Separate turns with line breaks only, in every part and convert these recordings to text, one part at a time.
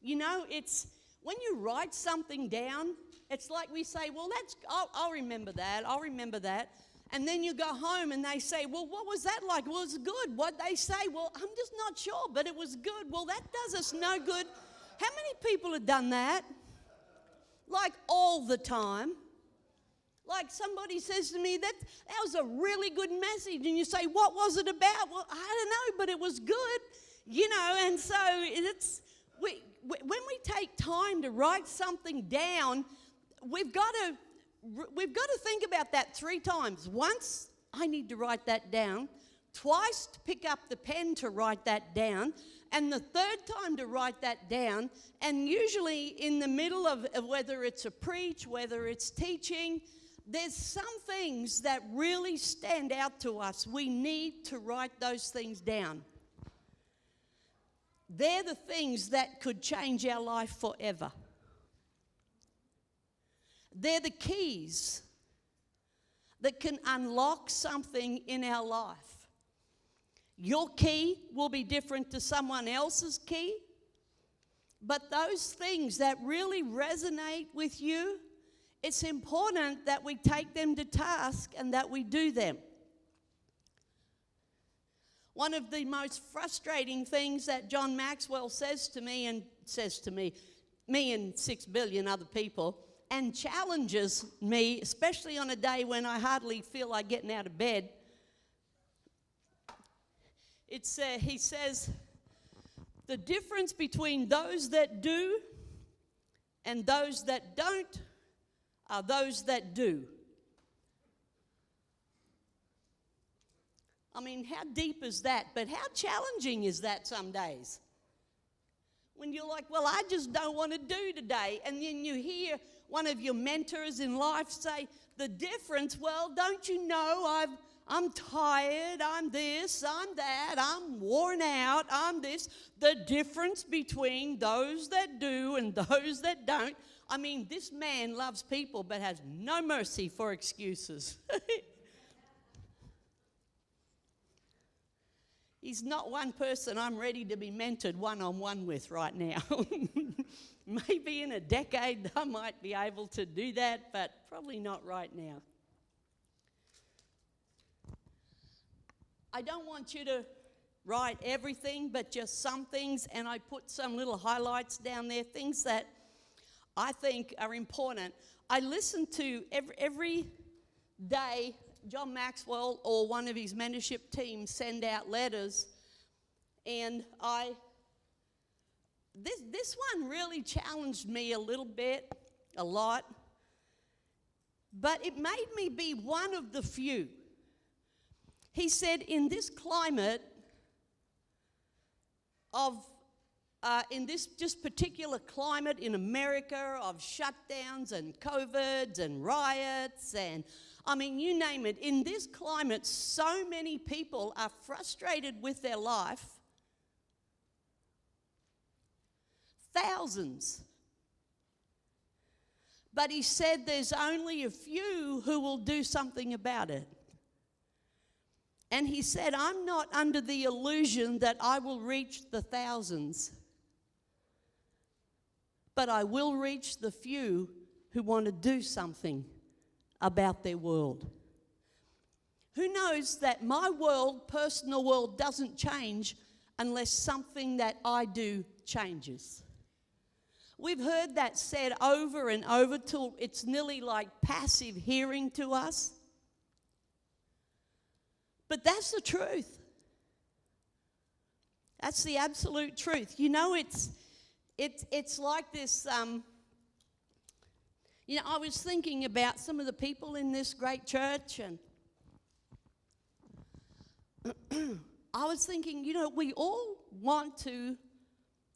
You know, it's when you write something down, it's like we say, well, I'll remember that, I'll remember that. And then you go home and they say, well, what was that like? Well, it was good. What'd they say? Well, I'm just not sure, but it was good. Well, that does us no good. How many people have done that? Like all the time. Like somebody says to me, that was a really good message. And you say, what was it about? Well, I don't know, but it was good. You know, and so when we take time to write something down, we've got to think about that 3 times. Once, I need to write that down. Twice, to pick up the pen to write that down. And the 3rd time to write that down. And usually in the middle of whether it's a preach, whether it's teaching, there's some things that really stand out to us. We need to write those things down. They're the things that could change our life forever. They're the keys that can unlock something in our life. Your key will be different to someone else's key, but those things that really resonate with you, it's important that we take them to task and that we do them. One of the most frustrating things that John Maxwell says to me and 6 billion other people, and challenges me, especially on a day when I hardly feel like getting out of bed. He says, the difference between those that do and those that don't are those that do. I mean, how deep is that? But how challenging is that some days? When you're like, well, I just don't want to do today. And then you hear one of your mentors in life say, the difference, well, don't you know, I'm tired, I'm this, I'm that, I'm worn out, I'm this. The difference between those that do and those that don't. I mean, this man loves people but has no mercy for excuses. He's not one person I'm ready to be mentored one-on-one with right now. Maybe in a decade I might be able to do that, but probably not right now. I don't want you to write everything, but just some things, and I put some little highlights down there, things that I think are important. I listen to every day John Maxwell or one of his mentorship teams send out letters, and this one really challenged me a little bit, a lot, but it made me be one of the few. He said, in this climate of, in this just particular climate in America of shutdowns and COVIDs and riots and, I mean, you name it, in this climate, so many people are frustrated with their life. Thousands. But he said there's only a few who will do something about it. And he said, I'm not under the illusion that I will reach the thousands, but I will reach the few who want to do something about their world. Who knows that my world, personal world, doesn't change unless something that I do changes. We've heard that said over and over till it's nearly like passive hearing to us. But that's the truth. That's the absolute truth. You know, it's like this, you know, I was thinking about some of the people in this great church, and I was thinking, you know, we all want to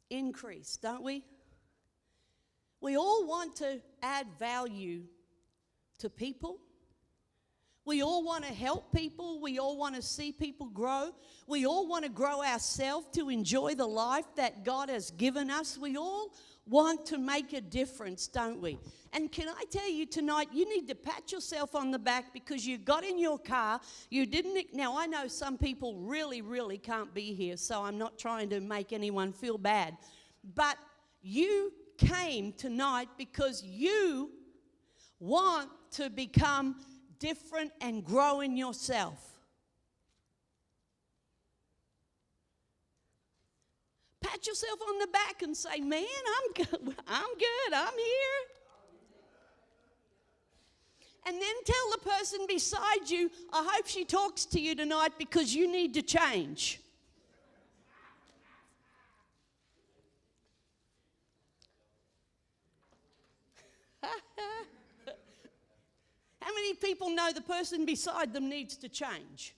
increase, don't we? We all want to add value to people. We all want to help people. We all want to see people grow. We all want to grow ourselves to enjoy the life that God has given us. We all want to make a difference, don't we? And can I tell you tonight, you need to pat yourself on the back because you got in your car, you didn't. Now, I know some people really, really can't be here, so I'm not trying to make anyone feel bad. But you came tonight because you want to become different and grow in yourself. Pat yourself on the back and say, man, I'm good, I'm here. And then tell the person beside you, I hope she talks to you tonight because you need to change. How many people know the person beside them needs to change?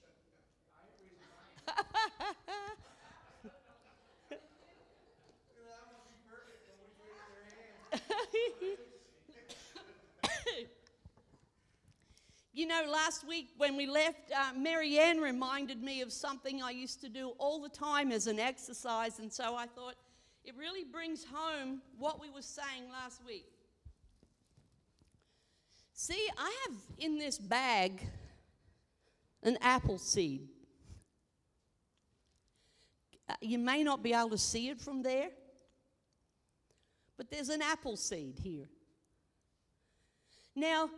You know, last week when we left, Mary Ann reminded me of something I used to do all the time as an exercise, and so I thought it really brings home what we were saying last week. See, I have in this bag an apple seed. You may not be able to see it from there, but there's an apple seed here. Now,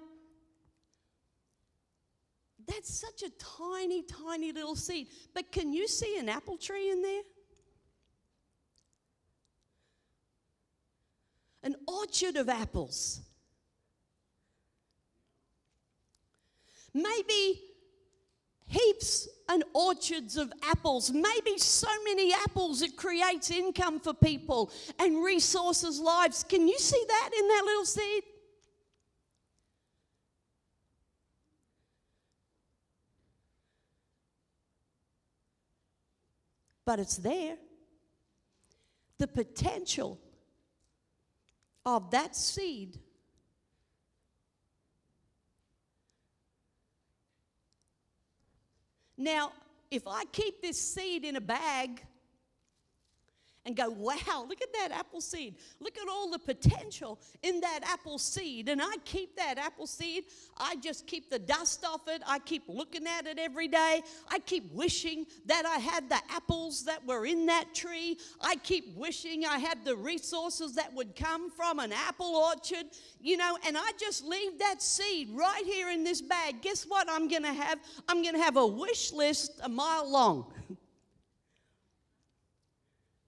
that's such a tiny, tiny little seed. But can you see an apple tree in there? An orchard of apples. Maybe heaps and orchards of apples. Maybe so many apples it creates income for people and resources lives. Can you see that in that little seed? But it's there. The potential of that seed now, if I keep this seed in a bag and go, wow, look at that apple seed. Look at all the potential in that apple seed. And I keep that apple seed. I just keep the dust off it. I keep looking at it every day. I keep wishing that I had the apples that were in that tree. I keep wishing I had the resources that would come from an apple orchard. You know, and I just leave that seed right here in this bag. Guess what I'm going to have? I'm going to have a wish list a mile long.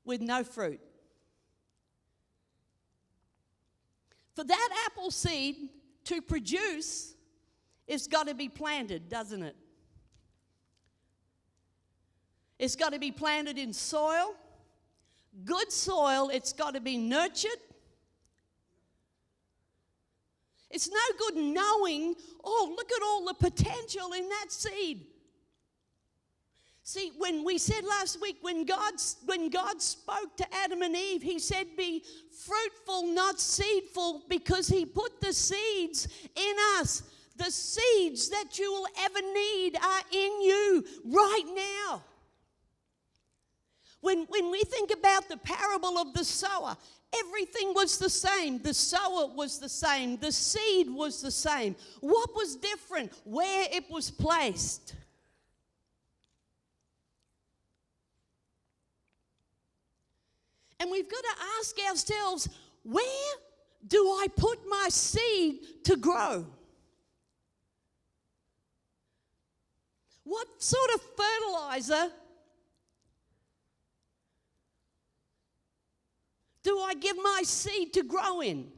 With no fruit. For that apple seed to produce, it's got to be planted, doesn't it? It's got to be planted in soil, good soil. It's got to be nurtured. It's no good knowing, oh, look at all the potential in that seed. See, when we said last week, when God spoke to Adam and Eve, he said, be fruitful, not seedful, because he put the seeds in us. The seeds that you will ever need are in you right now. When we think about the parable of the sower, everything was the same. The sower was the same. The seed was the same. What was different? Where it was placed. And we've got to ask ourselves, where do I put my seed to grow? What sort of fertilizer do I give my seed to grow in?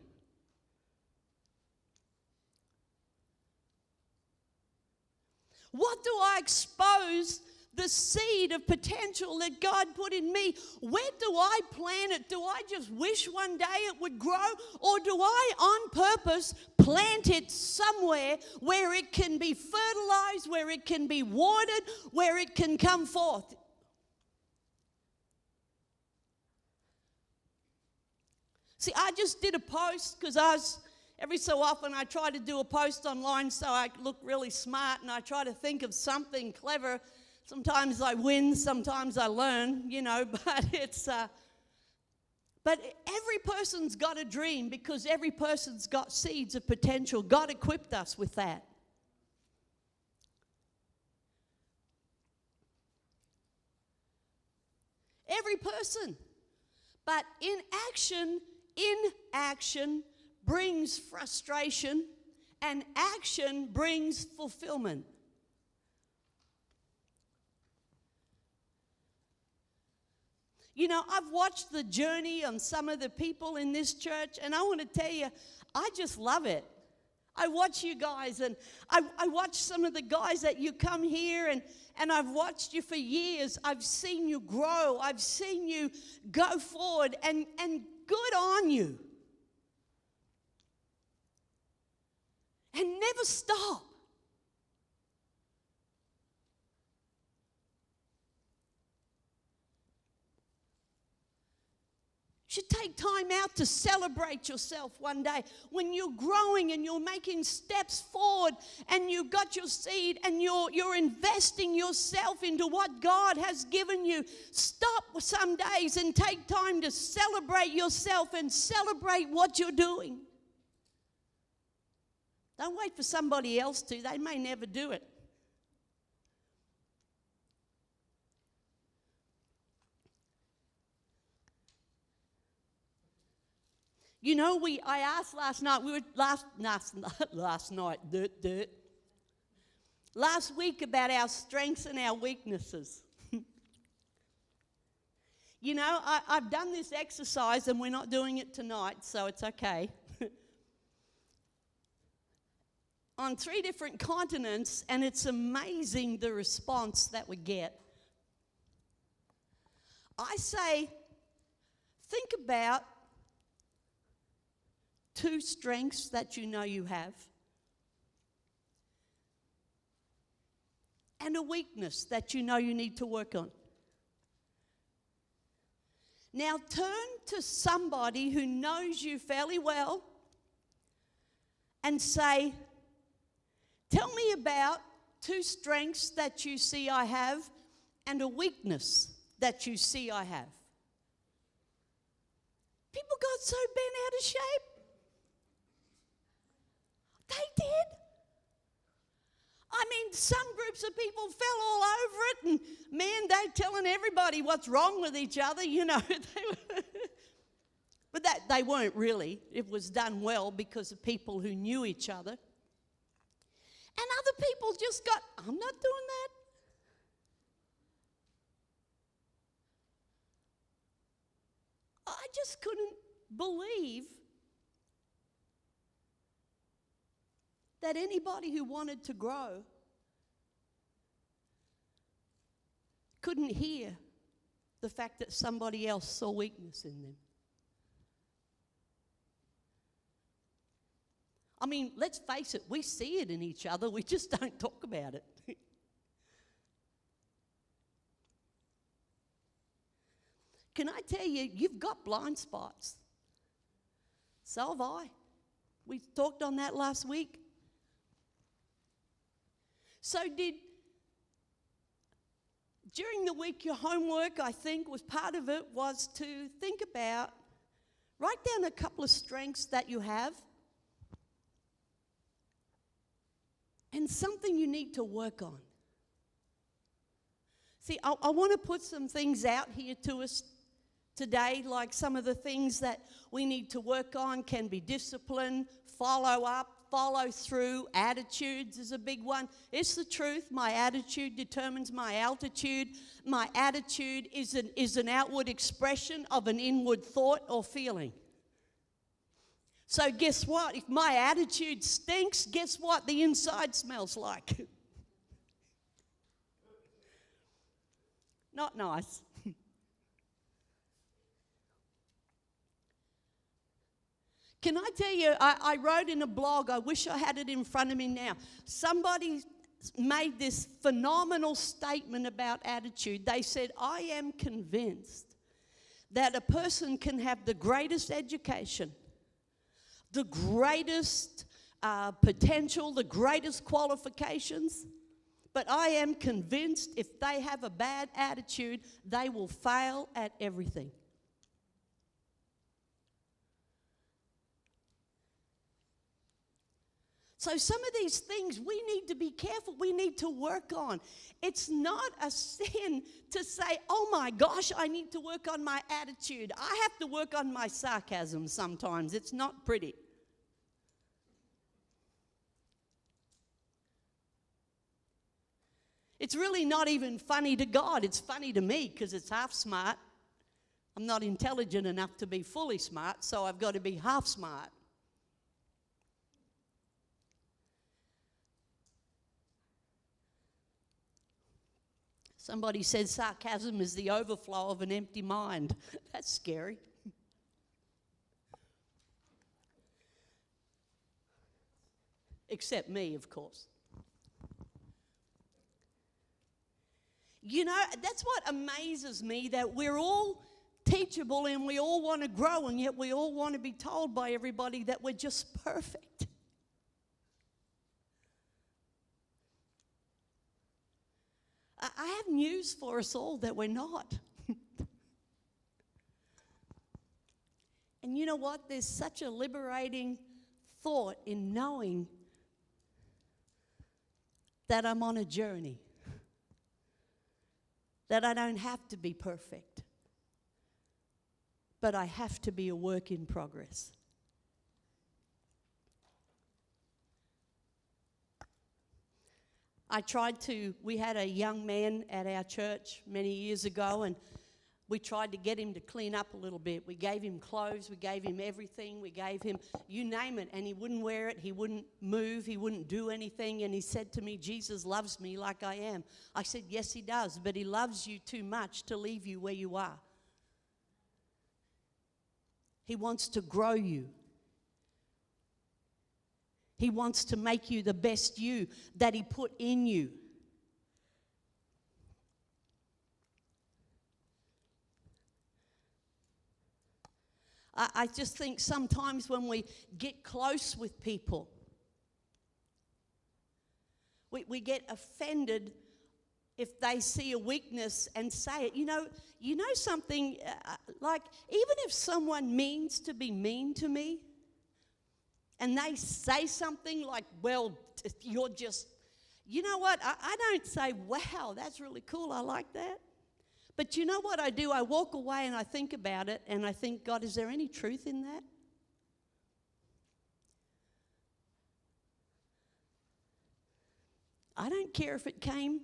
What do I expose the seed of potential that God put in me? Where do I plant it? Do I just wish one day it would grow? Or do I, on purpose, plant it somewhere where it can be fertilized, where it can be watered, where it can come forth? See, I just did a post because every so often I try to do a post online so I look really smart, and I try to think of something clever. Sometimes I win, sometimes I learn, you know, but but every person's got a dream because every person's got seeds of potential. God equipped us with that. Every person. But in action, inaction brings frustration, and action brings fulfillment. You know, I've watched the journey on some of the people in this church, and I want to tell you, I just love it. I watch you guys, and I watch some of the guys that you come here, and I've watched you for years. I've seen you grow. I've seen you go forward, and good on you. And never stop. You should take time out to celebrate yourself one day when you're growing and you're making steps forward and you've got your seed and you're investing yourself into what God has given you. Stop some days and take time to celebrate yourself and celebrate what you're doing. Don't wait for somebody else to. They may never do it. You know, I asked last night, last week about our strengths and our weaknesses. You know, I've done this exercise and we're not doing it tonight, so it's okay. On 3 different continents, and it's amazing the response that we get. I say, think about 2 strengths that you know you have, and a weakness that you know you need to work on. Now turn to somebody who knows you fairly well and say, tell me about 2 strengths that you see I have and a weakness that you see I have. People got so bent out of shape. They did. I mean, some groups of people fell all over it, and man, they're telling everybody what's wrong with each other, you know. But that they weren't really. It was done well because of people who knew each other. And other people just got, I'm not doing that. I just couldn't believe that anybody who wanted to grow couldn't hear the fact that somebody else saw weakness in them. I mean, let's face it, we see it in each other, we just don't talk about it. Can I tell you, you've got blind spots. So have I. We talked on that last week. So during the week, your homework, I think, was part of it, was to think about, write down a couple of strengths that you have and something you need to work on. See, I want to put some things out here to us today, like some of the things that we need to work on can be discipline, follow up, follow through. Attitudes is a big one. It's the truth. My attitude determines my altitude. My attitude is an outward expression of an inward thought or feeling. So guess what? If my attitude stinks, guess what? The inside smells like. Not nice. Can I tell you, I wrote in a blog, I wish I had it in front of me now. Somebody made this phenomenal statement about attitude. They said, I am convinced that a person can have the greatest education, the greatest potential, the greatest qualifications, but I am convinced if they have a bad attitude, they will fail at everything. So some of these things we need to be careful, we need to work on. It's not a sin to say, oh my gosh, I need to work on my attitude. I have to work on my sarcasm sometimes. It's not pretty. It's really not even funny to God. It's funny to me because it's half smart. I'm not intelligent enough to be fully smart, so I've got to be half smart. Somebody said sarcasm is the overflow of an empty mind. That's scary. Except me, of course. You know, that's what amazes me, that we're all teachable and we all want to grow, and yet we all want to be told by everybody that we're just perfect. I have news for us all that we're not. And you know what? There's such a liberating thought in knowing that I'm on a journey, that I don't have to be perfect, but I have to be a work in progress. We had a young man at our church many years ago, and we tried to get him to clean up a little bit. We gave him clothes, we gave him everything, we gave him, you name it, and he wouldn't wear it, he wouldn't move, he wouldn't do anything, and he said to me, Jesus loves me like I am. I said, yes, he does, but he loves you too much to leave you where you are. He wants to grow you. He wants to make you the best you that he put in you. I just think sometimes when we get close with people, we get offended if they see a weakness and say it. You know something, like even if someone means to be mean to me, and they say something like, well, you're just, you know what? I don't say, wow, that's really cool, I like that. But you know what I do? I walk away and I think about it, and I think, God, is there any truth in that? I don't care if it came,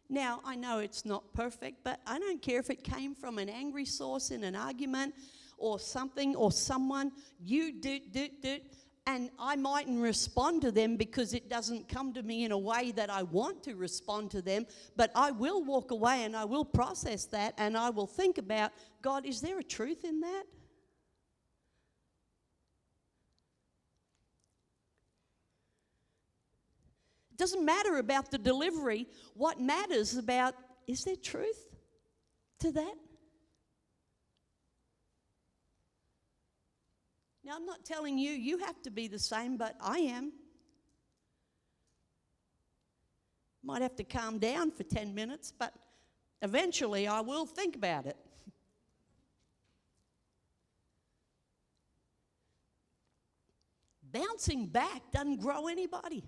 now I know it's not perfect, but I don't care if it came from an angry source in an argument or something or someone, you do. And I mightn't respond to them because it doesn't come to me in a way that I want to respond to them, but I will walk away and I will process that and I will think about, God, is there a truth in that? It doesn't matter about the delivery. What matters about, is there truth to that? Now, I'm not telling you, you have to be the same, but I am. Might have to calm down for 10 minutes, but eventually I will think about it. Bouncing back doesn't grow anybody.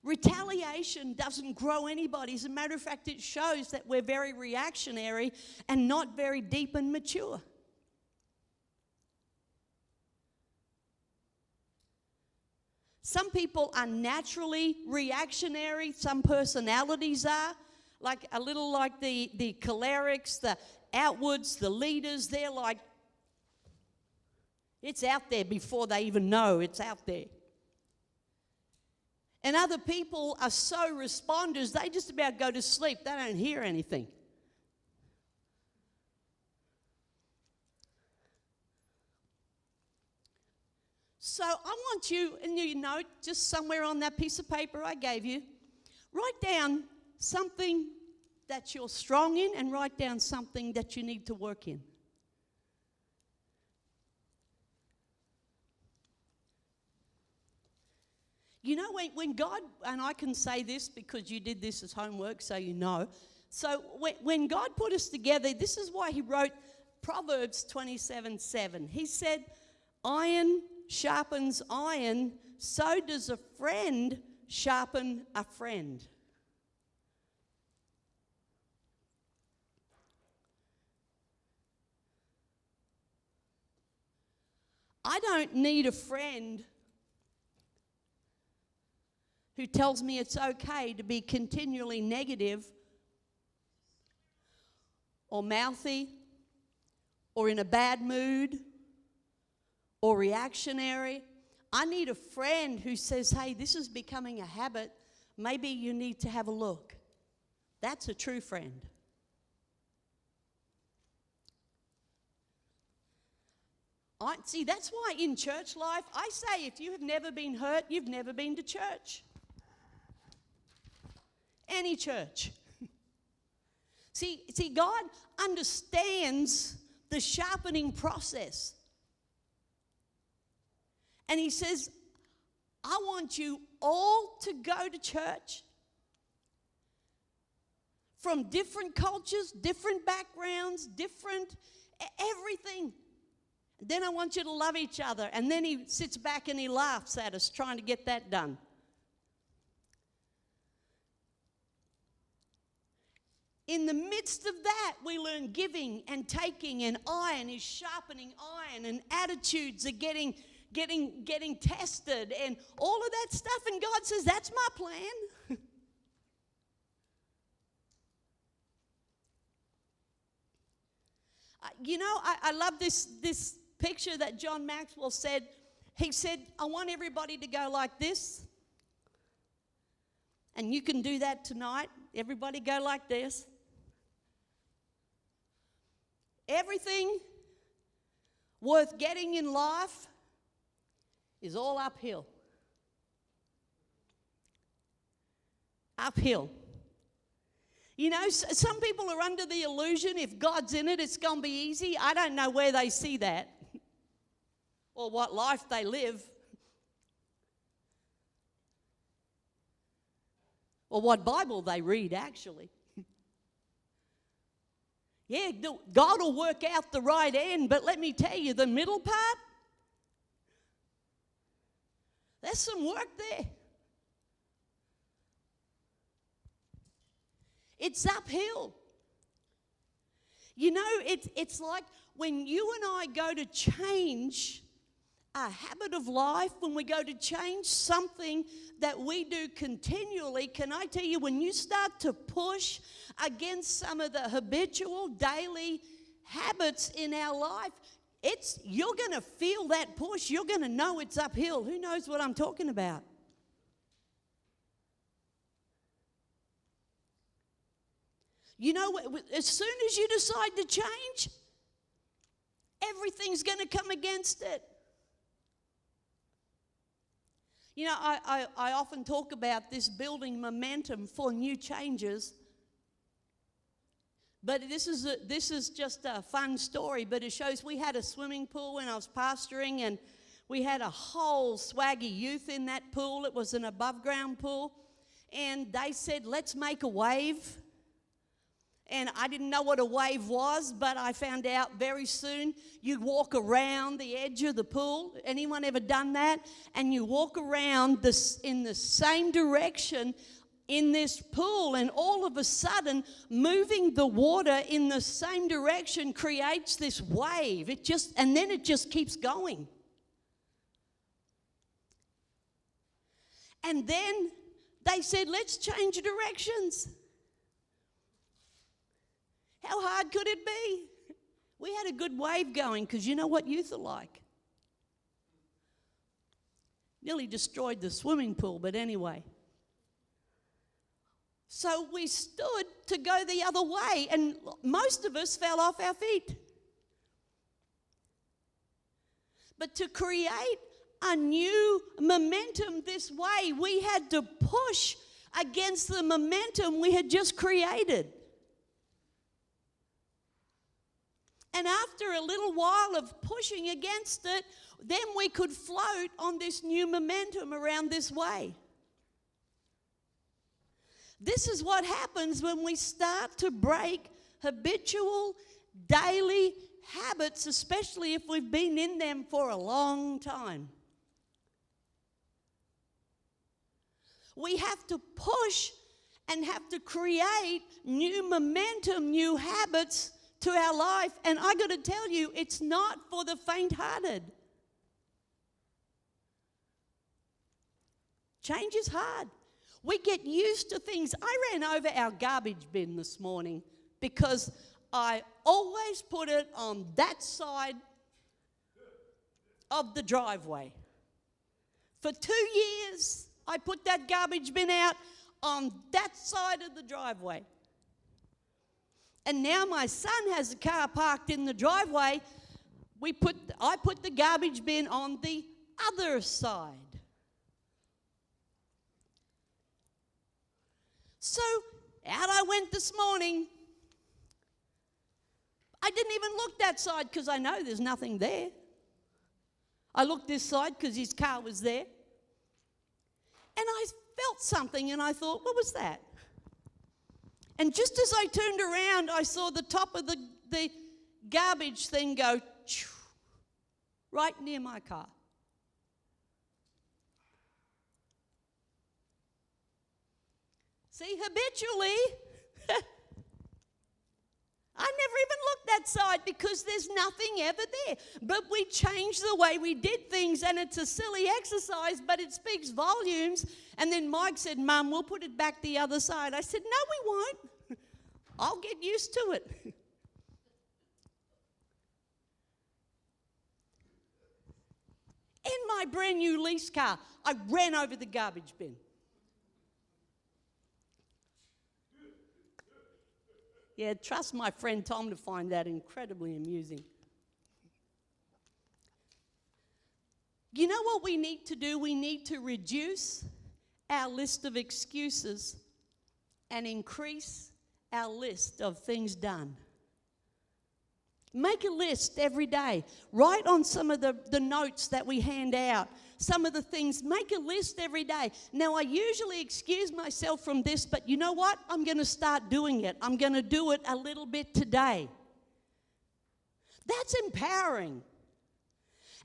Retaliation doesn't grow anybody. As a matter of fact, it shows that we're very reactionary and not very deep and mature. Some people are naturally reactionary. Some personalities are, like a little like the cholerics, the outwards, the leaders. They're like, it's out there before they even know it's out there. And other people are so responders, they just about go to sleep. They don't hear anything. So I want you, in your note, just somewhere on that piece of paper I gave you, write down something that you're strong in and write down something that you need to work in. You know, when God, and I can say this because you did this as homework, so you know. So when God put us together, this is why he wrote Proverbs 27:7. He said, iron sharpens iron, so does a friend sharpen a friend. I don't need a friend who tells me it's okay to be continually negative or mouthy or in a bad mood or reactionary. I need a friend who says, hey, this is becoming a habit. Maybe you need to have a look. That's a true friend. See, that's why in church life, I say if you have never been hurt, you've never been to church. Any church. See, God understands the sharpening process. And he says, I want you all to go to church from different cultures, different backgrounds, different everything. Then I want you to love each other. And then he sits back and he laughs at us trying to get that done. In the midst of that, we learn giving and taking, and iron is sharpening iron, and attitudes are getting tested, and all of that stuff. And God says, that's my plan. I love this picture that John Maxwell said. He said, I want everybody to go like this. And you can do that tonight. Everybody go like this. Everything worth getting in life is all uphill. Uphill. You know, some people are under the illusion if God's in it, it's going to be easy. I don't know where they see that or what life they live or what Bible they read, actually. Yeah, God will work out the right end, but let me tell you, the middle part, there's some work there. It's uphill. You know, it's like when you and I go to change a habit of life, when we go to change something that we do continually, can I tell you, when you start to push against some of the habitual daily habits in our life, you're going to feel that push. You're going to know it's uphill. Who knows what I'm talking about? You know, as soon as you decide to change, everything's going to come against it. You know, I often talk about this building momentum for new changes. But this is just a fun story, but it shows we had a swimming pool when I was pastoring, and we had a whole swaggy youth in that pool. It was an above-ground pool. And they said, let's make a wave. And I didn't know what a wave was, but I found out very soon. You walk around the edge of the pool. Anyone ever done that? And you walk around in the same direction in this pool, and all of a sudden, moving the water in the same direction creates this wave. And then it just keeps going. And then they said, let's change directions. How hard could it be? We had a good wave going, because you know what youth are like. Nearly destroyed the swimming pool, but anyway. So we stood to go the other way, and most of us fell off our feet. But to create a new momentum this way, we had to push against the momentum we had just created. And after a little while of pushing against it, then we could float on this new momentum around this way. This is what happens when we start to break habitual, daily habits, especially if we've been in them for a long time. We have to push and have to create new momentum, new habits to our life. And I got to tell you, it's not for the faint-hearted. Change is hard. We get used to things. I ran over our garbage bin this morning because I always put it on that side of the driveway. For 2 years, I put that garbage bin out on that side of the driveway. And now my son has a car parked in the driveway. I put the garbage bin on the other side. So out I went this morning. I didn't even look that side because I know there's nothing there. I looked this side because his car was there. And I felt something and I thought, what was that? And just as I turned around, I saw the top of the garbage thing go right near my car. See, habitually, I never even looked that side because there's nothing ever there. But we changed the way we did things, and it's a silly exercise, but it speaks volumes. And then Mike said, Mum, we'll put it back the other side. I said, no, we won't. I'll get used to it. In my brand new lease car, I ran over the garbage bin. Yeah, trust my friend Tom to find that incredibly amusing. You know what we need to do? We need to reduce our list of excuses and increase our list of things done. Make a list every day. Write on some of the notes that we hand out, some of the things. Make a list every day. Now, I usually excuse myself from this, but you know what? I'm going to start doing it. I'm going to do it a little bit today. That's empowering.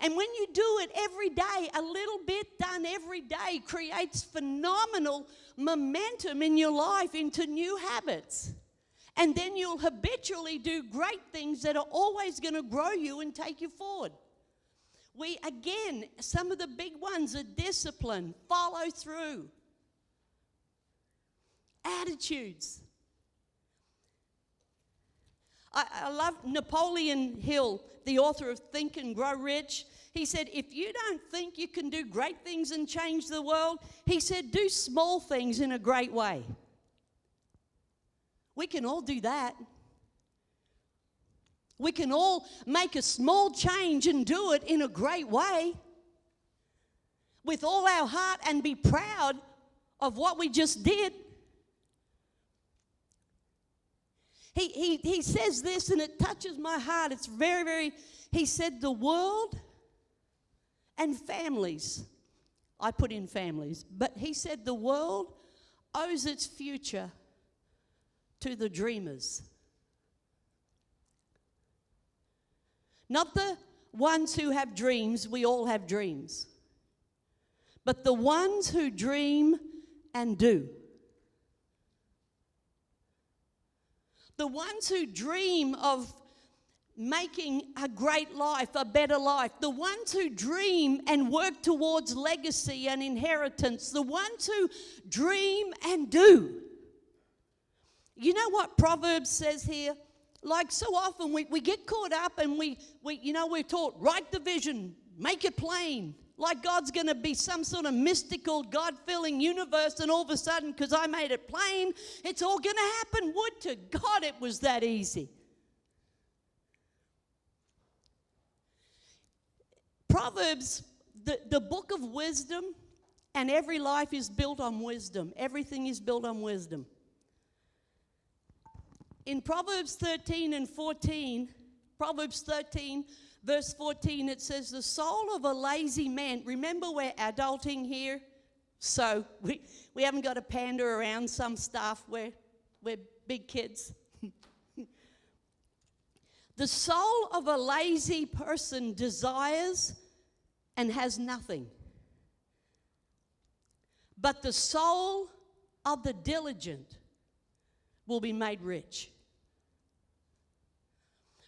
And when you do it every day, a little bit done every day creates phenomenal momentum in your life into new habits. And then you'll habitually do great things that are always going to grow you and take you forward. Again, some of the big ones are discipline, follow through, attitudes. I love Napoleon Hill, the author of Think and Grow Rich. He said, if you don't think you can do great things and change the world, he said, do small things in a great way. We can all do that. We can all make a small change and do it in a great way with all our heart and be proud of what we just did. He says this and it touches my heart. It's very, very, he said the world and families, I put in families, but he said the world owes its future to the dreamers. Not the ones who have dreams, we all have dreams, but the ones who dream and do. The ones who dream of making a great life, a better life. The ones who dream and work towards legacy and inheritance. The ones who dream and do. You know what Proverbs says here? Like so often we get caught up and we're taught, write the vision, make it plain. Like God's going to be some sort of mystical, God-filling universe, and all of a sudden, because I made it plain, it's all going to happen. Would to God it was that easy. Proverbs, the book of wisdom, and every life is built on wisdom. Everything is built on wisdom. In Proverbs 13 and 14, Proverbs 13, verse 14, it says, the soul of a lazy man, remember we're adulting here, so we haven't got to pander around some stuff, we're big kids. The soul of a lazy person desires and has nothing. But the soul of the diligent will be made rich.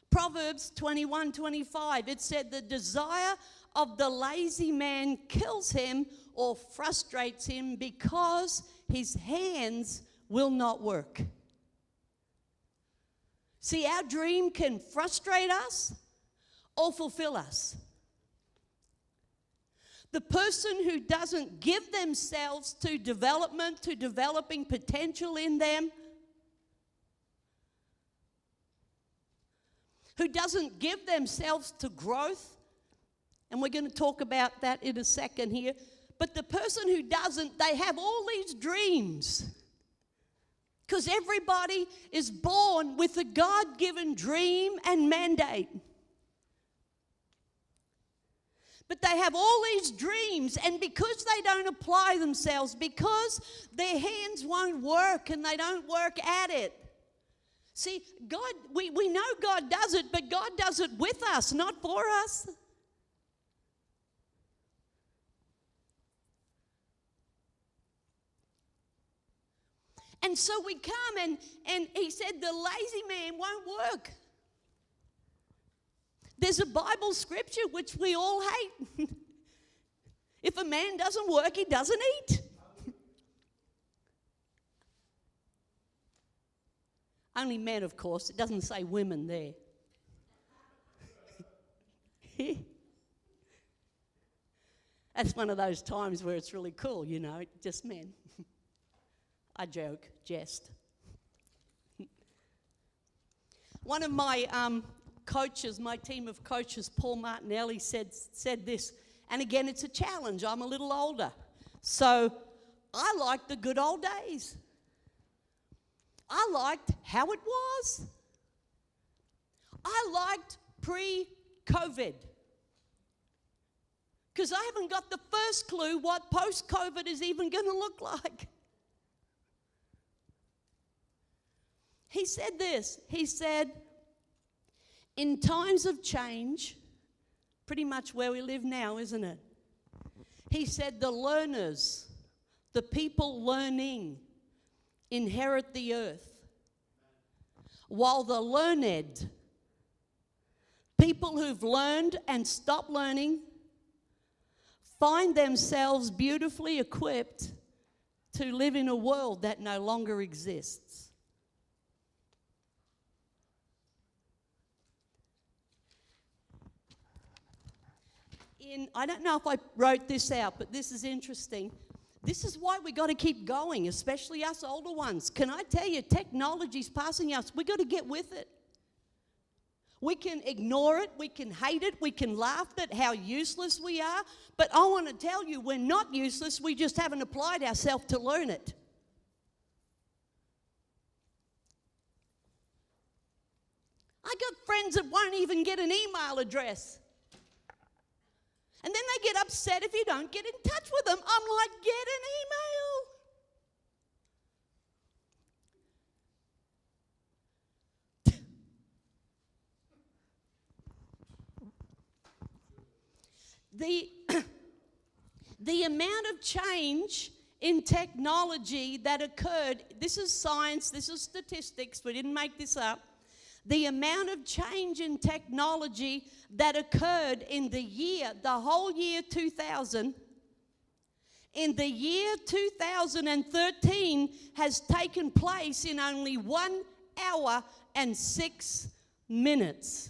Proverbs 21:25, it said, the desire of the lazy man kills him or frustrates him because his hands will not work. See, our dream can frustrate us or fulfill us. The person who doesn't give themselves to development, to developing potential in them, who doesn't give themselves to growth, and we're going to talk about that in a second here, but the person who doesn't, they have all these dreams. Because everybody is born with a God-given dream and mandate. But they have all these dreams, and because they don't apply themselves, because their hands won't work and they don't work at it. See, God, we know God does it, but God does it with us, not for us. And so we come, and he said the lazy man won't work. There's a Bible scripture which we all hate. If a man doesn't work, he doesn't eat. Only men, of course. It doesn't say women there. That's one of those times where it's really cool, you know, just men. I joke, jest. One of my coaches, my team of coaches, Paul Martinelli, said this, and again, it's a challenge. I'm a little older, so I like the good old days. I liked how it was. I liked pre-COVID, because I haven't got the first clue what post-COVID is even going to look like. He said this, he said, in times of change, pretty much where we live now, isn't it? He said the learners, the people learning, inherit the earth, while the learned, people who've learned and stopped learning, find themselves beautifully equipped to live in a world that no longer exists. I don't know if I wrote this out, but this is interesting. This is why we got to keep going, especially us older ones. Can I tell you, technology's passing us. We got to get with it. We can ignore it, we can hate it, we can laugh at how useless we are, but I want to tell you, we're not useless, we just haven't applied ourselves to learn it. I got friends that won't even get an email address. And then they get upset if you don't get in touch with them. I'm like, get an email. The amount of change in technology that occurred, this is science, this is statistics, we didn't make this up. The amount of change in technology that occurred in the whole year 2000, in the year 2013 has taken place in only 1 hour and 6 minutes.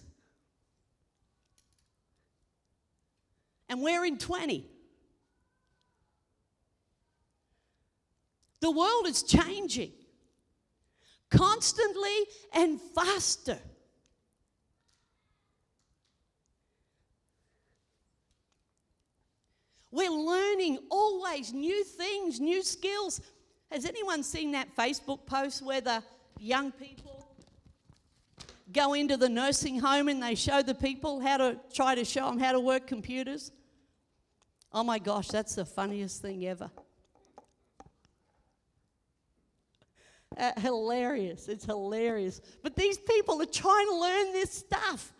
And we're in 20. The world is changing constantly and faster. We're learning always new things, new skills. Has anyone seen that Facebook post where the young people go into the nursing home and they show the people try to show them how to work computers? Oh my gosh, that's the funniest thing ever. Hilarious. It's hilarious. But these people are trying to learn this stuff.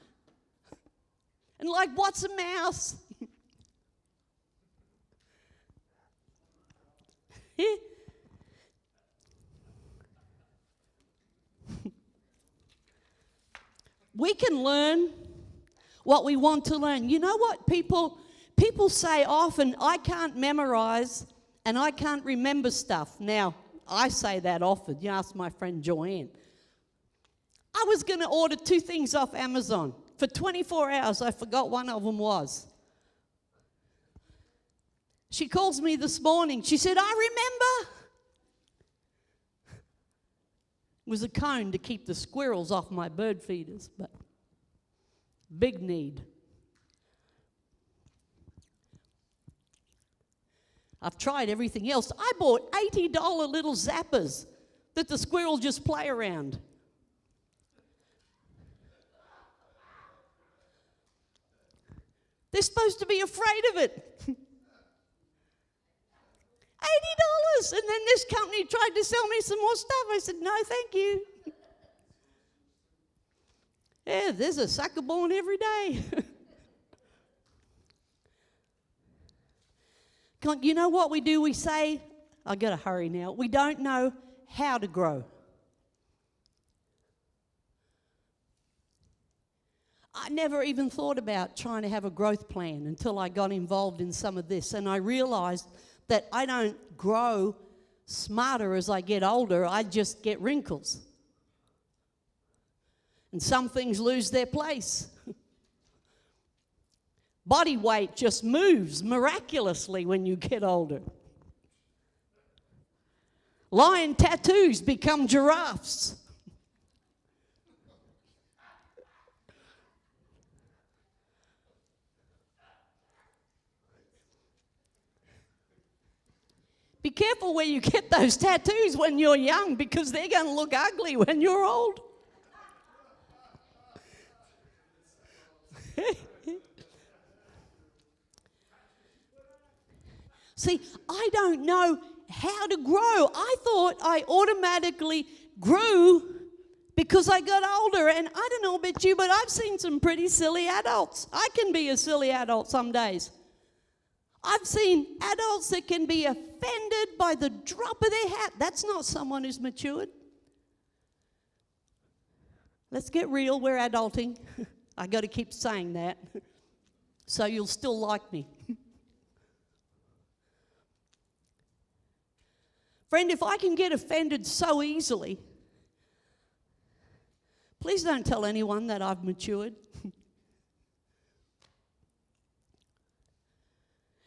And like, what's a mouse? We can learn what we want to learn. You know what people say often, I can't memorize and I can't remember stuff. Now, I say that often. You ask my friend Joanne. I was going to order 2 things off Amazon. For 24 hours, I forgot one of them was. She calls me this morning. She said, I remember. It was a cone to keep the squirrels off my bird feeders, but big need. I've tried everything else. I bought $80 little zappers that the squirrels just play around. They're supposed to be afraid of it. $80. And then this company tried to sell me some more stuff. I said, no, thank you. Yeah, there's a sucker born every day. You know what we do? We say, I've got to hurry now. We don't know how to grow. I never even thought about trying to have a growth plan until I got involved in some of this. And I realized that I don't grow smarter as I get older. I just get wrinkles. And some things lose their place. Body weight just moves miraculously when you get older. Lion tattoos become giraffes. Be careful where you get those tattoos when you're young, because they're going to look ugly when you're old. See, I don't know how to grow. I thought I automatically grew because I got older. And I don't know about you, but I've seen some pretty silly adults. I can be a silly adult some days. I've seen adults that can be offended by the drop of their hat. That's not someone who's matured. Let's get real. We're adulting. I got to keep saying that so you'll still like me. Friend, if I can get offended so easily, please don't tell anyone that I've matured.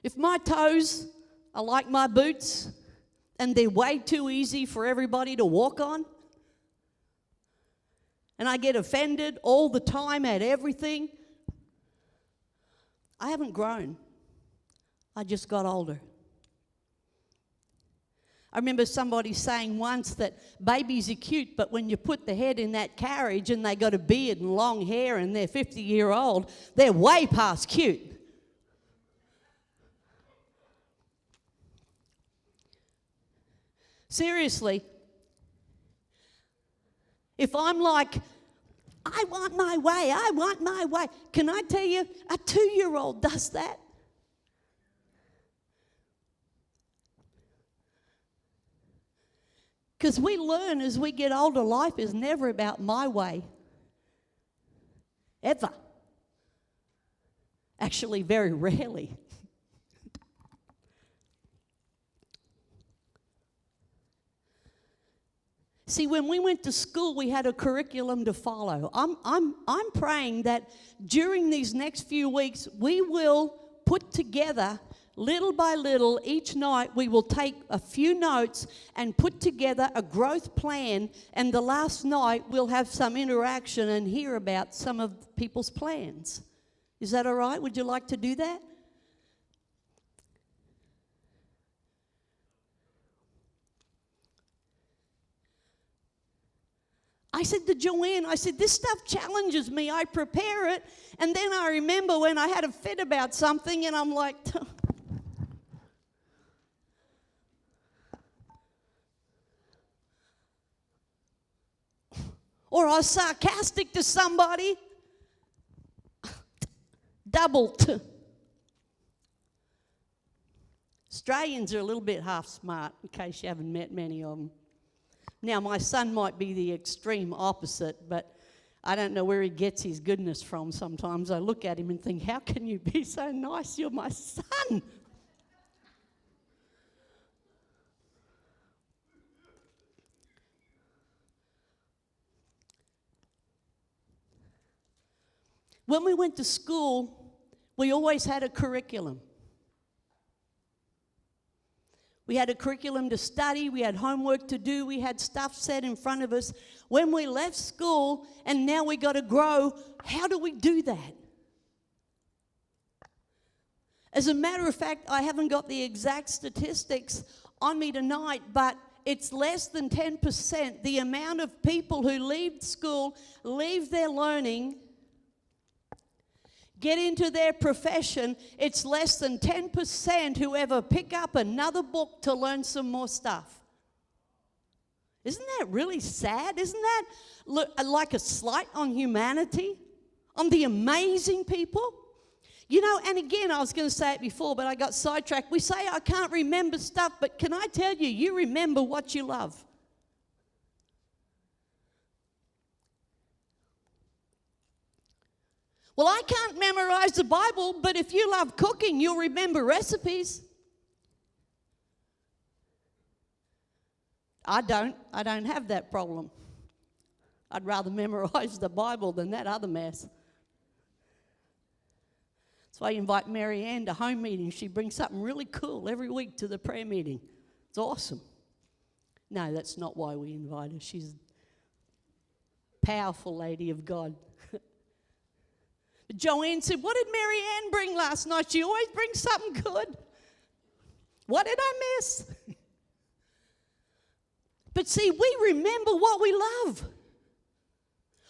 If my toes are like my boots and they're way too easy for everybody to walk on, and I get offended all the time at everything, I haven't grown. I just got older. I remember somebody saying once that babies are cute, but when you put the head in that carriage and they got a beard and long hair and they're 50-year-old, they're way past cute. Seriously, if I'm like, I want my way, can I tell you, a 2-year-old does that. Because we learn as we get older, life is never about my way. Ever. Actually, very rarely. See, when we went to school, we had a curriculum to follow. I'm praying that during these next few weeks, we will put together, little by little, each night, we will take a few notes and put together a growth plan, and the last night we'll have some interaction and hear about some of people's plans. Is that all right? Would you like to do that? I said to Joanne, I said, this stuff challenges me. I prepare it, and then I remember when I had a fit about something, and I'm like, or I was sarcastic to somebody, doubled. Australians are a little bit half smart, in case you haven't met many of them. Now, my son might be the extreme opposite, but I don't know where he gets his goodness from sometimes. I look at him and think, how can you be so nice? You're my son. When we went to school, we always had a curriculum. We had a curriculum to study, we had homework to do, we had stuff set in front of us. When we left school and now we got to grow, how do we do that? As a matter of fact, I haven't got the exact statistics on me tonight, but it's less than 10% the amount of people who leave school, leave their learning, get into their profession. It's less than 10% who ever pick up another book to learn some more stuff. Isn't that really sad? Isn't that like a slight on humanity, on the amazing people? You know, and again, I was going to say it before, but I got sidetracked. We say, I can't remember stuff, but can I tell you, you remember what you love. Well, I can't memorize the Bible, but if you love cooking, you'll remember recipes. I don't have that problem. I'd rather memorize the Bible than that other mess. That's why I invite Mary Ann to home meetings. She brings something really cool every week to the prayer meeting. It's awesome. No, that's not why we invite her. She's a powerful lady of God. Joanne said, what did Mary Ann bring last night? She always brings something good. What did I miss? But see, we remember what we love.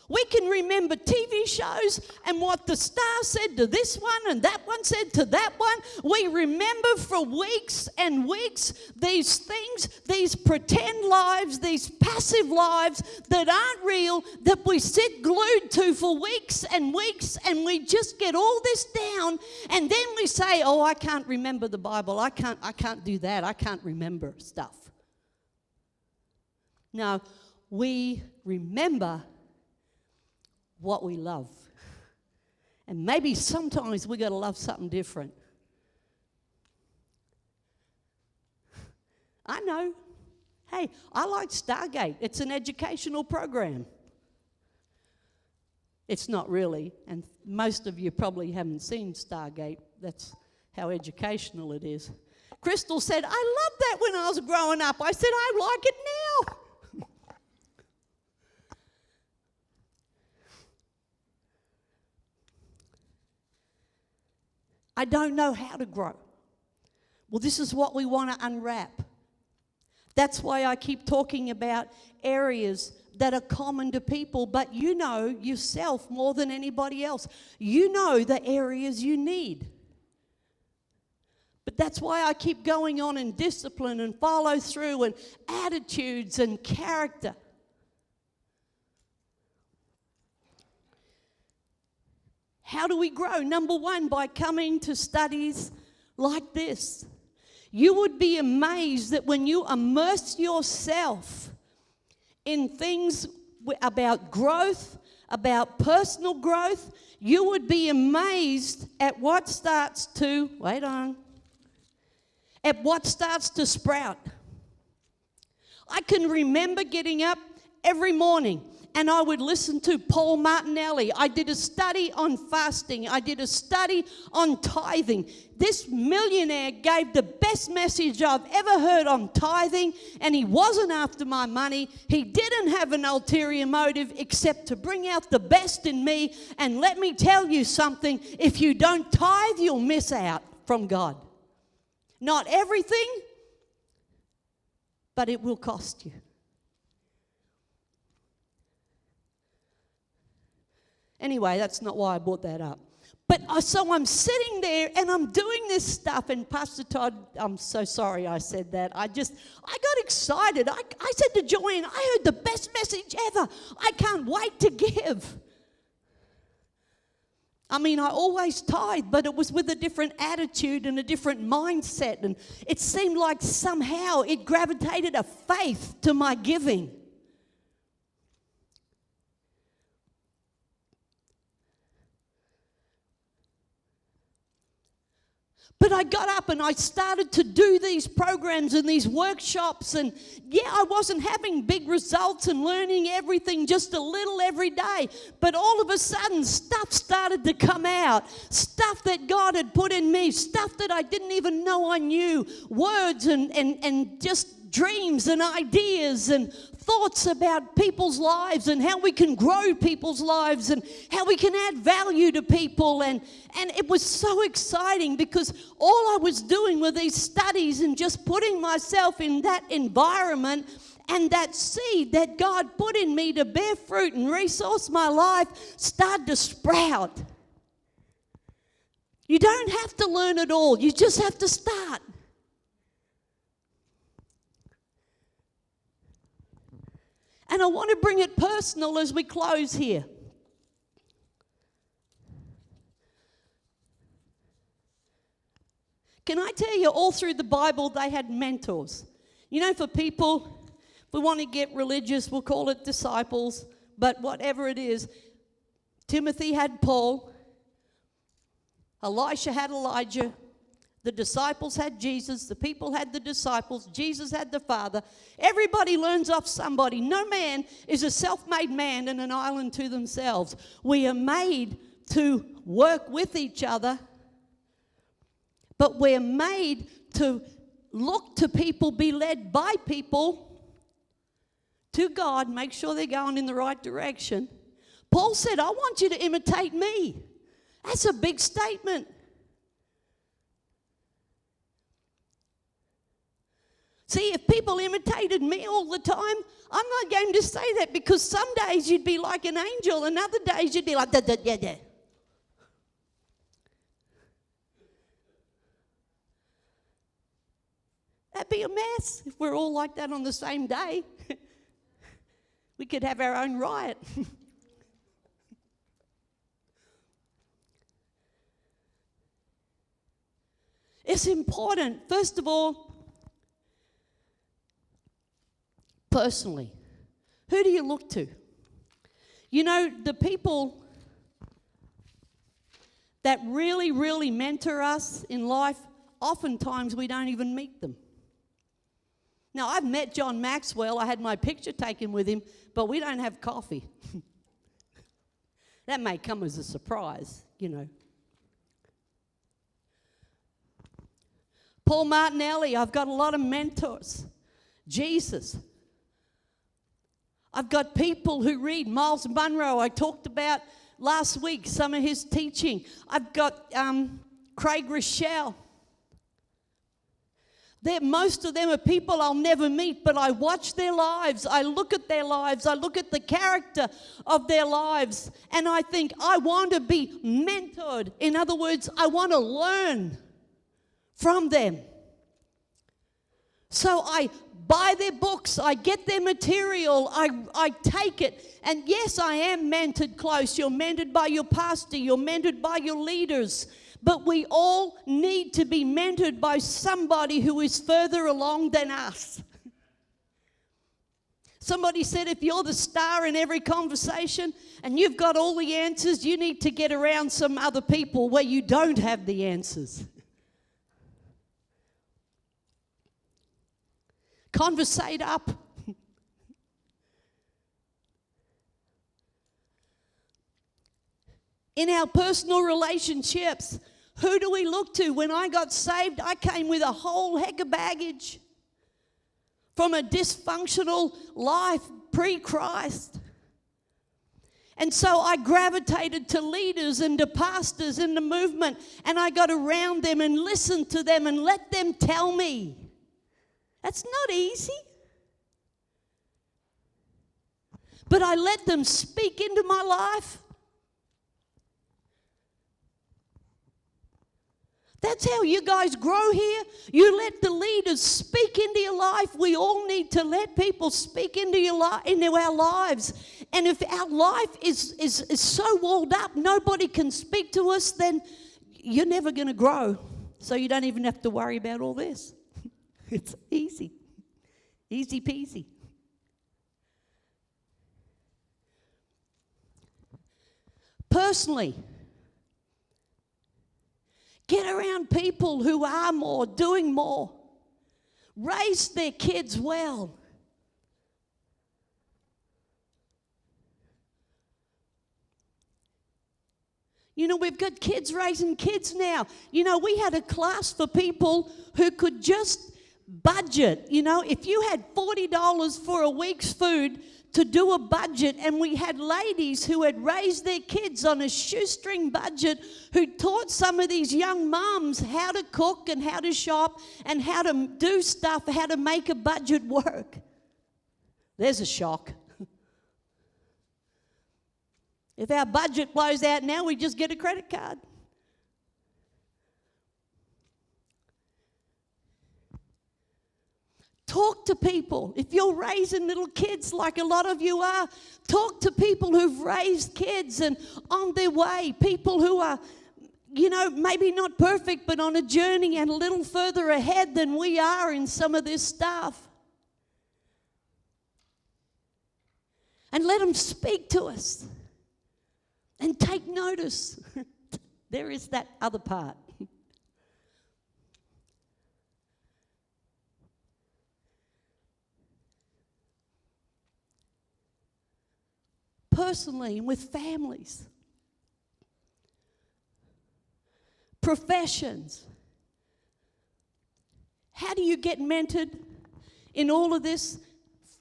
We can remember TV shows and what the star said to this one and that one said to that one. We remember for weeks and weeks these things, these pretend lives, these passive lives that aren't real, that we sit glued to for weeks, and we just get all this down, and then we say, oh, I can't remember the Bible. I can't do that. I can't remember stuff. No, we remember what we love. And maybe sometimes we got to love something different. I know. Hey, I like Stargate. It's an educational program. It's not really, and most of you probably haven't seen Stargate. That's how educational it is. Crystal said, I loved that when I was growing up. I said, I like it now. I don't know how to grow. Well, this is what we want to unwrap. That's why I keep talking about areas that are common to people, but you know yourself more than anybody else. You know the areas you need. But that's why I keep going on in discipline and follow through and attitudes and character. How do we grow? Number one, by coming to studies like this. You would be amazed that when you immerse yourself in things about growth, about personal growth, you would be amazed at what starts to, at what starts to sprout. I can remember getting up every morning and I would listen to Paul Martinelli. I did a study on fasting. I did a study on tithing. This millionaire gave the best message I've ever heard on tithing, and he wasn't after my money. He didn't have an ulterior motive except to bring out the best in me. And let me tell you something, if you don't tithe, you'll miss out from God. Not everything, but it will cost you. Anyway, that's not why I brought that up. So I'm sitting there and I'm doing this stuff, and Pastor Todd, I'm so sorry I said that. I got excited. I said to Joanne, I heard the best message ever. I can't wait to give. I mean, I always tithe, but it was with a different attitude and a different mindset. And it seemed like somehow it gravitated a faith to my giving. But I got up and I started to do these programs and these workshops, and I wasn't having big results and learning everything just a little every day. But all of a sudden, stuff started to come out, stuff that God had put in me, stuff that I didn't even know I knew, words and just dreams and ideas and thoughts about people's lives and how we can grow people's lives and how we can add value to people. And it was so exciting because all I was doing were these studies and just putting myself in that environment, and that seed that God put in me to bear fruit and resource my life started to sprout. You don't have to learn it all. You just have to start. And I want to bring it personal as we close here. Can I tell you, all through the Bible, they had mentors. You know, for people, if we want to get religious, we'll call it disciples, but whatever it is, Timothy had Paul, Elisha had Elijah, the disciples had Jesus, the people had the disciples, Jesus had the Father. Everybody learns off somebody. No man is a self-made man and an island to themselves. We are made to work with each other, but we're made to look to people, be led by people to God, make sure they're going in the right direction. Paul said, I want you to imitate me. That's a big statement. See, if people imitated me all the time, I'm not going to say that, because some days you'd be like an angel and other days you'd be like, yeah. That'd be a mess if we're all like that on the same day. We could have our own riot. It's important, first of all, personally, who do you look to? You know, the people that really, really mentor us in life, oftentimes we don't even meet them. Now, I've met John Maxwell. I had my picture taken with him, but we don't have coffee. That may come as a surprise, you know. Paul Martinelli, I've got a lot of mentors. Jesus. I've got people who read. Miles Monroe, I talked about last week, some of his teaching. I've got Craig Rochelle. Most of them are people I'll never meet, but I watch their lives. I look at their lives. I look at the character of their lives, and I think, I want to be mentored. In other words, I want to learn from them. So I buy their books, I get their material, I take it. And yes, I am mentored close. You're mentored by your pastor, you're mentored by your leaders. But we all need to be mentored by somebody who is further along than us. Somebody said, if you're the star in every conversation and you've got all the answers, you need to get around some other people where you don't have the answers. Conversate up. In our personal relationships, who do we look to? When I got saved, I came with a whole heck of baggage from a dysfunctional life pre-Christ. And so I gravitated to leaders and to pastors in the movement, and I got around them and listened to them and let them tell me. That's not easy. But I let them speak into my life. That's how you guys grow here. You let the leaders speak into your life. We all need to let people speak into our lives. And if our life is so walled up, nobody can speak to us, then you're never going to grow. So you don't even have to worry about all this. It's easy. Easy peasy. Personally, get around people who are more, doing more. Raise their kids well. You know, we've got kids raising kids now. You know, we had a class for people who could just budget. You know, if you had $40 for a week's food to do a budget, and we had ladies who had raised their kids on a shoestring budget who taught some of these young mums how to cook and how to shop and how to do stuff, how to make a budget work. There's a shock. If our budget blows out now, we just get a credit card. Talk to people. If you're raising little kids like a lot of you are, talk to people who've raised kids and on their way, people who are, you know, maybe not perfect, but on a journey and a little further ahead than we are in some of this stuff. And let them speak to us and take notice. There is that other part. Personally and with families, professions. How do you get mentored in all of this?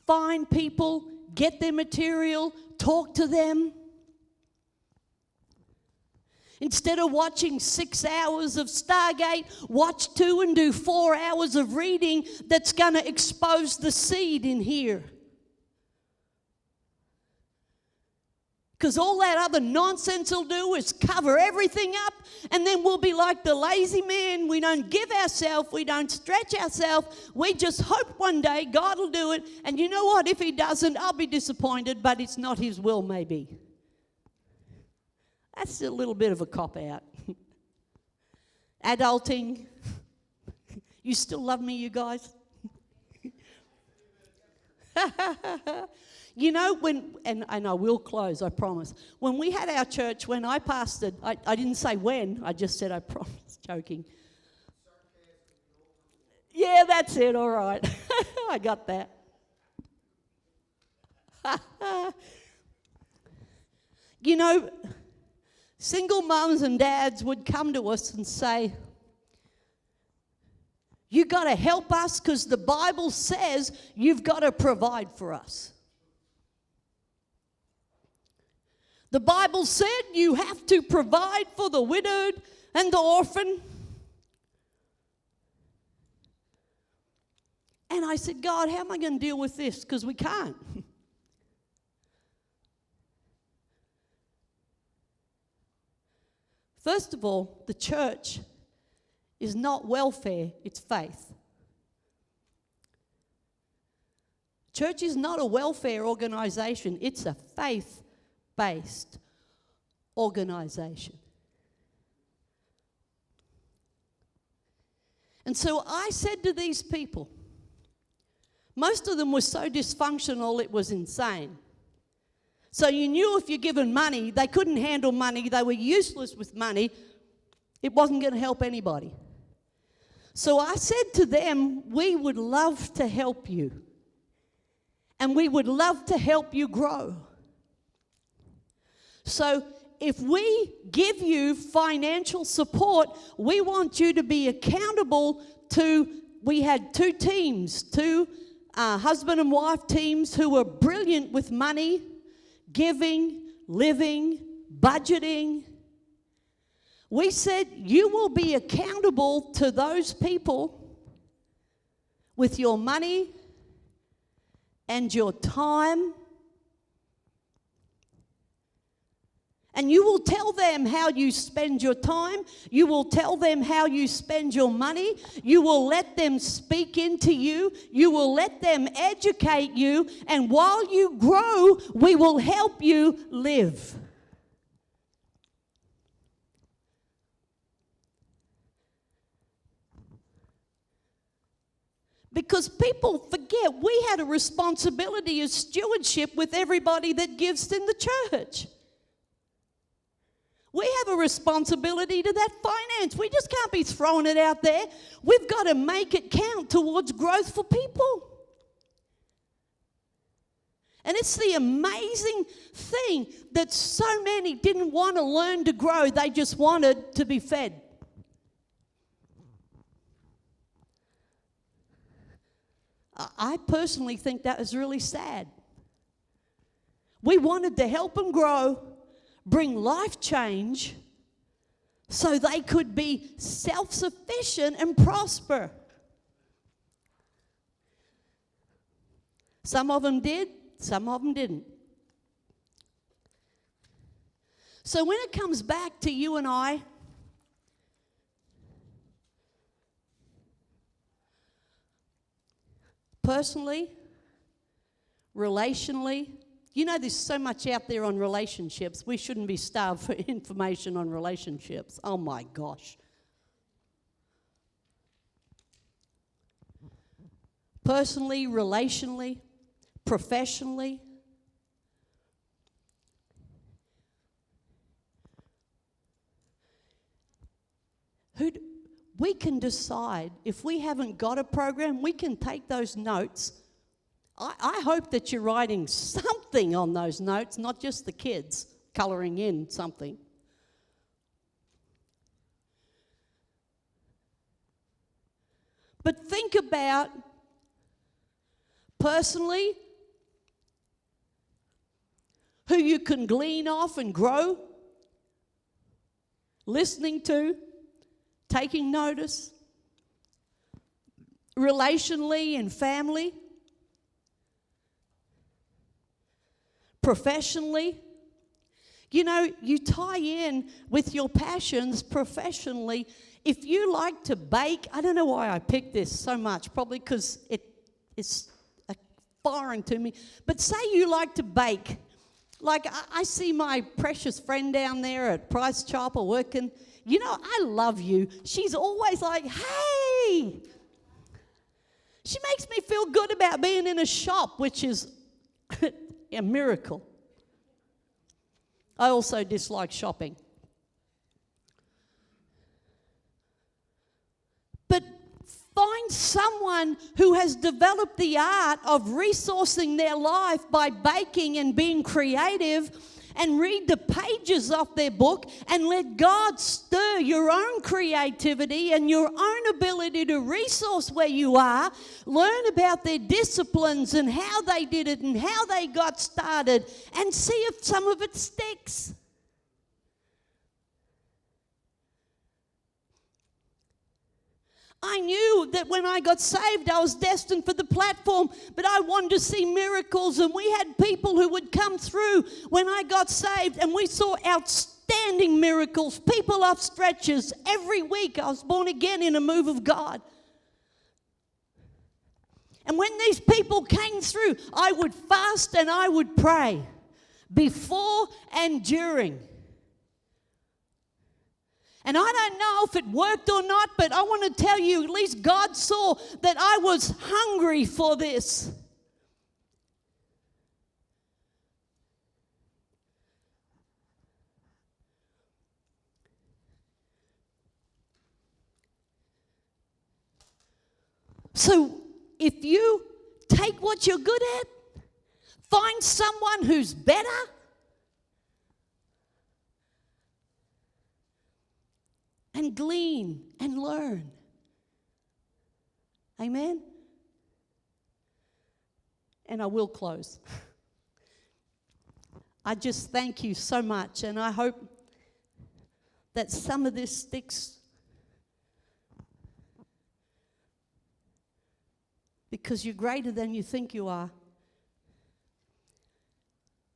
Find people, get their material, talk to them. Instead of watching 6 hours of Stargate, watch 2 and do 4 hours of reading that's going to expose the seed in here. Because all that other nonsense will do is cover everything up, and then we'll be like the lazy man. We don't give ourselves, we don't stretch ourselves. We just hope one day God will do it. And you know what? If He doesn't, I'll be disappointed, but it's not His will, maybe. That's a little bit of a cop-out. Adulting. You still love me, you guys? You know, and I will close, I promise. When we had our church, when I pastored, I didn't say when, I just said I promise, joking. Yeah, that's it, all right. I got that. You know, single mums and dads would come to us and say, you got to help us because the Bible says you've got to provide for us. The Bible said you have to provide for the widowed and the orphan. And I said, God, how am I going to deal with this? Because we can't. First of all, the church is not welfare, it's faith. Church is not a welfare organization, it's a faith-based organization. And so I said to these people, most of them were so dysfunctional it was insane. So you knew if you're given money, they couldn't handle money, they were useless with money, it wasn't going to help anybody. So I said to them, we would love to help you. And we would love to help you grow. So if we give you financial support, we want you to be accountable to, we had 2 teams, 2 husband and wife teams who were brilliant with money, giving, living, budgeting. We said, you will be accountable to those people with your money and your time. And you will tell them how you spend your time. You will tell them how you spend your money. You will let them speak into you. You will let them educate you. And while you grow, we will help you live. Because people forget we had a responsibility of stewardship with everybody that gives in the church. We have a responsibility to that finance. We just can't be throwing it out there. We've got to make it count towards growth for people. And it's the amazing thing that so many didn't want to learn to grow. They just wanted to be fed. I personally think that was really sad. We wanted to help them grow, bring life change, so they could be self-sufficient and prosper. Some of them did, some of them didn't. So when it comes back to you and I, personally, relationally, you know there's so much out there on relationships. We shouldn't be starved for information on relationships. Oh my gosh. Personally, relationally, professionally. We can decide, if we haven't got a program, we can take those notes. I hope that you're writing something on those notes, not just the kids colouring in something. But think about, personally, who you can glean off and grow, listening to, taking notice, relationally and family, professionally. You know, you tie in with your passions professionally. If you like to bake, I don't know why I picked this so much, probably because it's foreign to me, but say you like to bake. Like I see my precious friend down there at Price Chopper working. You know, I love you. She's always like, hey. She makes me feel good about being in a shop, which is a miracle. I also dislike shopping. But find someone who has developed the art of resourcing their life by baking and being creative, and read the pages of their book and let God stir your own creativity and your own ability to resource where you are. Learn about their disciplines and how they did it and how they got started, and see if some of it sticks. I knew that when I got saved, I was destined for the platform, but I wanted to see miracles, and we had people who would come through when I got saved, and we saw outstanding miracles, people off stretchers. Every week I was born again in a move of God. And when these people came through, I would fast and I would pray before and during. And I don't know if it worked or not, but I want to tell you, at least God saw that I was hungry for this. So if you take what you're good at, find someone who's better, and glean and learn. Amen? And I will close. I just thank you so much, and I hope that some of this sticks, because you're greater than you think you are.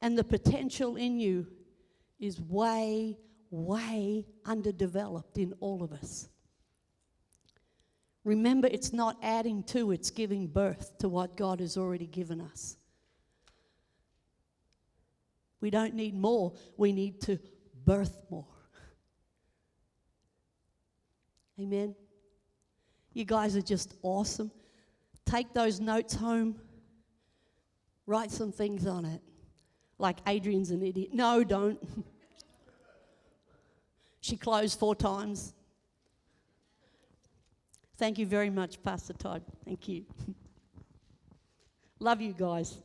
And the potential in you is way, way underdeveloped in all of us. Remember, it's not adding to, it's giving birth to what God has already given us. We don't need more, we need to birth more. Amen. You guys are just awesome. Take those notes home. Write some things on it. Like Adrienne's an idiot. No, don't. She closed 4 times. Thank you very much, Pastor Todd. Thank you. Love you guys.